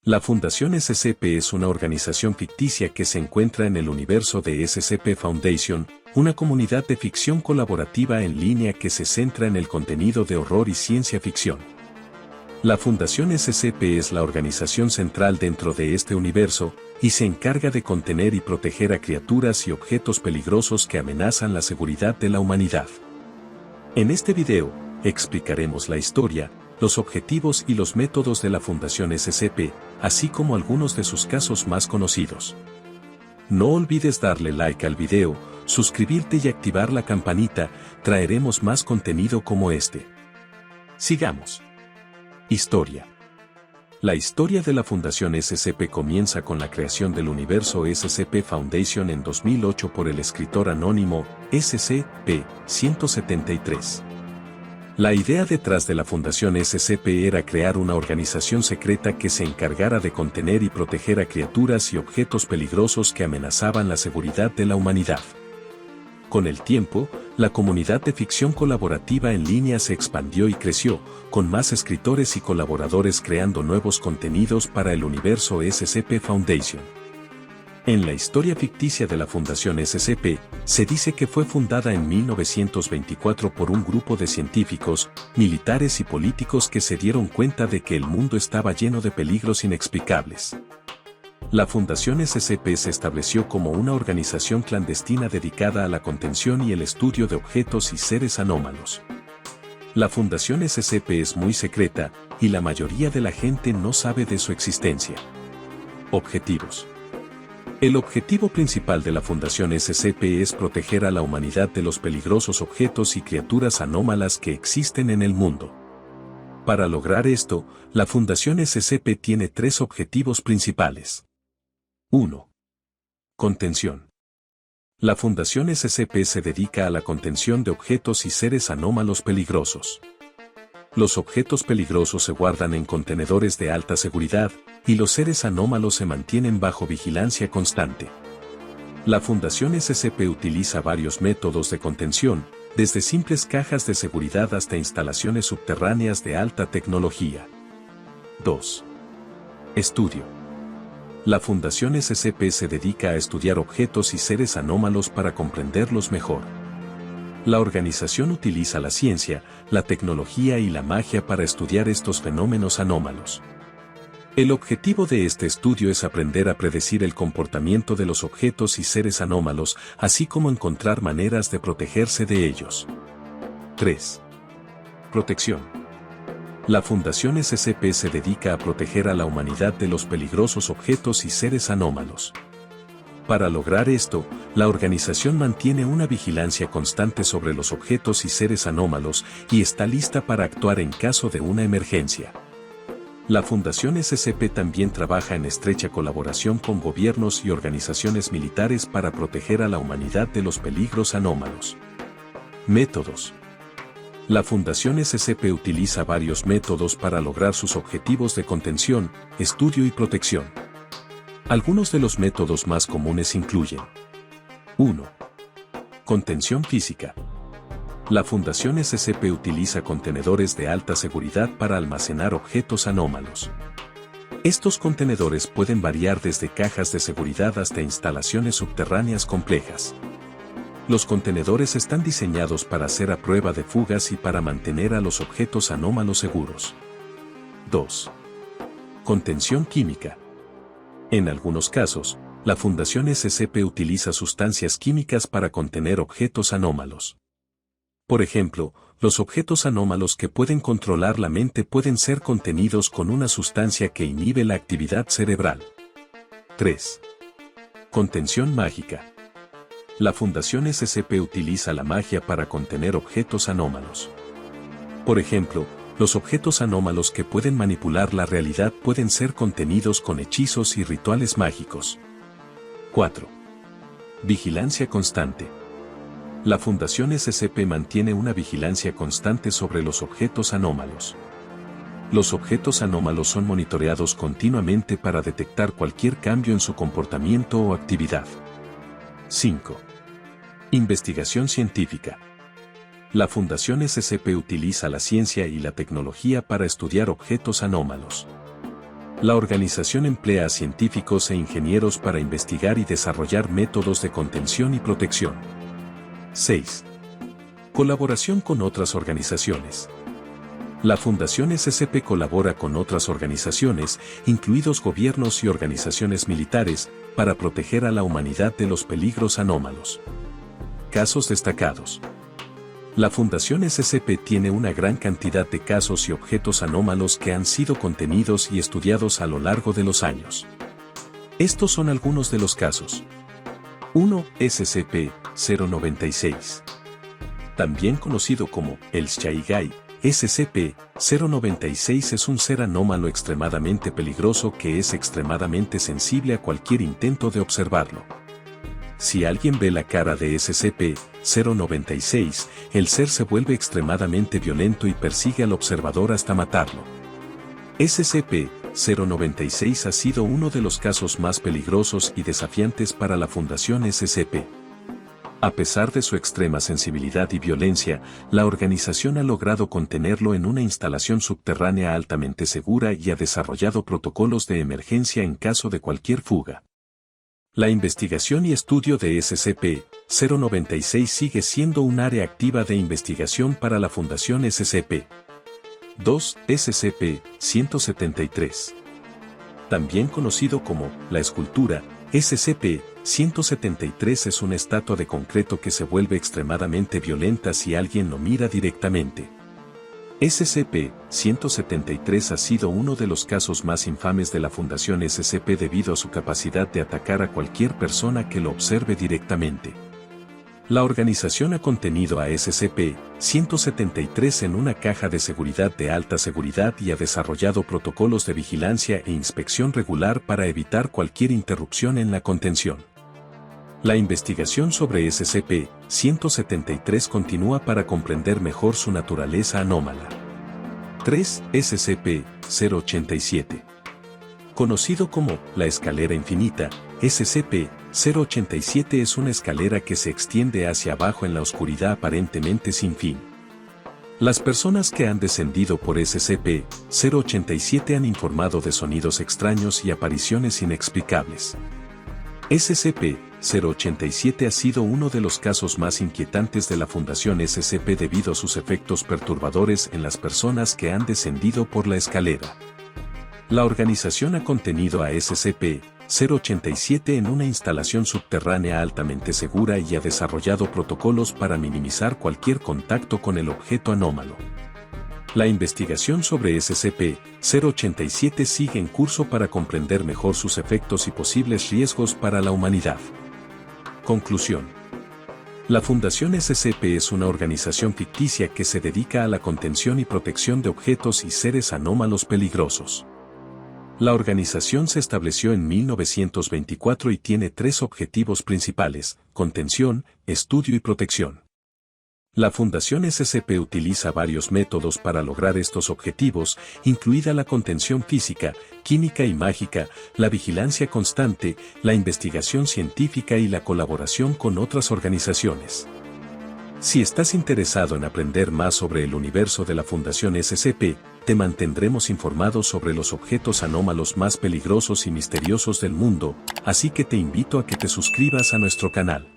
La Fundación SCP es una organización ficticia que se encuentra en el universo de SCP Foundation, una comunidad de ficción colaborativa en línea que se centra en el contenido de horror y ciencia ficción. La Fundación SCP es la organización central dentro de este universo, y se encarga de contener y proteger a criaturas y objetos peligrosos que amenazan la seguridad de la humanidad. En este video, explicaremos la historia, los objetivos y los métodos de la Fundación SCP, así como algunos de sus casos más conocidos. No olvides darle like al video, suscribirte y activar la campanita, traeremos más contenido como este. Sigamos. Historia. La historia de la Fundación SCP comienza con la creación del universo SCP Foundation en 2008 por el escritor anónimo SCP-173. La idea detrás de la Fundación SCP era crear una organización secreta que se encargara de contener y proteger a criaturas y objetos peligrosos que amenazaban la seguridad de la humanidad. Con el tiempo, la comunidad de ficción colaborativa en línea se expandió y creció, con más escritores y colaboradores creando nuevos contenidos para el universo SCP Foundation. En la historia ficticia de la Fundación SCP, se dice que fue fundada en 1924 por un grupo de científicos, militares y políticos que se dieron cuenta de que el mundo estaba lleno de peligros inexplicables. La Fundación SCP se estableció como una organización clandestina dedicada a la contención y el estudio de objetos y seres anómalos. La Fundación SCP es muy secreta, y la mayoría de la gente no sabe de su existencia. Objetivos. El objetivo principal de la Fundación SCP es proteger a la humanidad de los peligrosos objetos y criaturas anómalas que existen en el mundo. Para lograr esto, la Fundación SCP tiene tres objetivos principales. 1. Contención. La Fundación SCP se dedica a la contención de objetos y seres anómalos peligrosos. Los objetos peligrosos se guardan en contenedores de alta seguridad, y los seres anómalos se mantienen bajo vigilancia constante. La Fundación SCP utiliza varios métodos de contención, desde simples cajas de seguridad hasta instalaciones subterráneas de alta tecnología. 2. Estudio. La Fundación SCP se dedica a estudiar objetos y seres anómalos para comprenderlos mejor. La organización utiliza la ciencia, la tecnología y la magia para estudiar estos fenómenos anómalos. El objetivo de este estudio es aprender a predecir el comportamiento de los objetos y seres anómalos, así como encontrar maneras de protegerse de ellos. 3. Protección. La Fundación SCP se dedica a proteger a la humanidad de los peligrosos objetos y seres anómalos. Para lograr esto, la organización mantiene una vigilancia constante sobre los objetos y seres anómalos y está lista para actuar en caso de una emergencia. La Fundación SCP también trabaja en estrecha colaboración con gobiernos y organizaciones militares para proteger a la humanidad de los peligros anómalos. Métodos. La Fundación SCP utiliza varios métodos para lograr sus objetivos de contención, estudio y protección. Algunos de los métodos más comunes incluyen: 1. Contención física. La Fundación SCP utiliza contenedores de alta seguridad para almacenar objetos anómalos. Estos contenedores pueden variar desde cajas de seguridad hasta instalaciones subterráneas complejas. Los contenedores están diseñados para hacer a prueba de fugas y para mantener a los objetos anómalos seguros. 2. Contención química. En algunos casos, la Fundación SCP utiliza sustancias químicas para contener objetos anómalos. Por ejemplo, los objetos anómalos que pueden controlar la mente pueden ser contenidos con una sustancia que inhibe la actividad cerebral. 3. Contención mágica. La Fundación SCP utiliza la magia para contener objetos anómalos. Por ejemplo, los objetos anómalos que pueden manipular la realidad pueden ser contenidos con hechizos y rituales mágicos. 4. Vigilancia constante. La Fundación SCP mantiene una vigilancia constante sobre los objetos anómalos. Los objetos anómalos son monitoreados continuamente para detectar cualquier cambio en su comportamiento o actividad. 5. Investigación científica. La Fundación SCP utiliza la ciencia y la tecnología para estudiar objetos anómalos. La organización emplea a científicos e ingenieros para investigar y desarrollar métodos de contención y protección. 6. Colaboración con otras organizaciones. La Fundación SCP colabora con otras organizaciones, incluidos gobiernos y organizaciones militares, para proteger a la humanidad de los peligros anómalos. Casos destacados. La Fundación SCP tiene una gran cantidad de casos y objetos anómalos que han sido contenidos y estudiados a lo largo de los años. Estos son algunos de los casos. 1. SCP-096. También conocido como el Shy Guy, SCP-096 es un ser anómalo extremadamente peligroso que es extremadamente sensible a cualquier intento de observarlo. Si alguien ve la cara de SCP-096, el ser se vuelve extremadamente violento y persigue al observador hasta matarlo. SCP-096 ha sido uno de los casos más peligrosos y desafiantes para la Fundación SCP. A pesar de su extrema sensibilidad y violencia, la organización ha logrado contenerlo en una instalación subterránea altamente segura y ha desarrollado protocolos de emergencia en caso de cualquier fuga. La investigación y estudio de SCP-096 sigue siendo un área activa de investigación para la Fundación SCP. 2. SCP-173. También conocido como la escultura, SCP-173 es una estatua de concreto que se vuelve extremadamente violenta si alguien lo mira directamente. SCP-173 ha sido uno de los casos más infames de la Fundación SCP debido a su capacidad de atacar a cualquier persona que lo observe directamente. La organización ha contenido a SCP-173 en una caja de seguridad de alta seguridad y ha desarrollado protocolos de vigilancia e inspección regular para evitar cualquier interrupción en la contención. La investigación sobre SCP-173 continúa para comprender mejor su naturaleza anómala. 3. SCP-087. Conocido como la escalera infinita, SCP-087 es una escalera que se extiende hacia abajo en la oscuridad aparentemente sin fin. Las personas que han descendido por SCP-087 han informado de sonidos extraños y apariciones inexplicables. SCP-087 ha sido uno de los casos más inquietantes de la Fundación SCP debido a sus efectos perturbadores en las personas que han descendido por la escalera. La organización ha contenido a SCP-087 en una instalación subterránea altamente segura y ha desarrollado protocolos para minimizar cualquier contacto con el objeto anómalo. La investigación sobre SCP-087 sigue en curso para comprender mejor sus efectos y posibles riesgos para la humanidad. Conclusión. La Fundación SCP es una organización ficticia que se dedica a la contención y protección de objetos y seres anómalos peligrosos. La organización se estableció en 1924 y tiene 3 objetivos principales: contención, estudio y protección. La Fundación SCP utiliza varios métodos para lograr estos objetivos, incluida la contención física, química y mágica, la vigilancia constante, la investigación científica y la colaboración con otras organizaciones. Si estás interesado en aprender más sobre el universo de la Fundación SCP, te mantendremos informados sobre los objetos anómalos más peligrosos y misteriosos del mundo, así que te invito a que te suscribas a nuestro canal.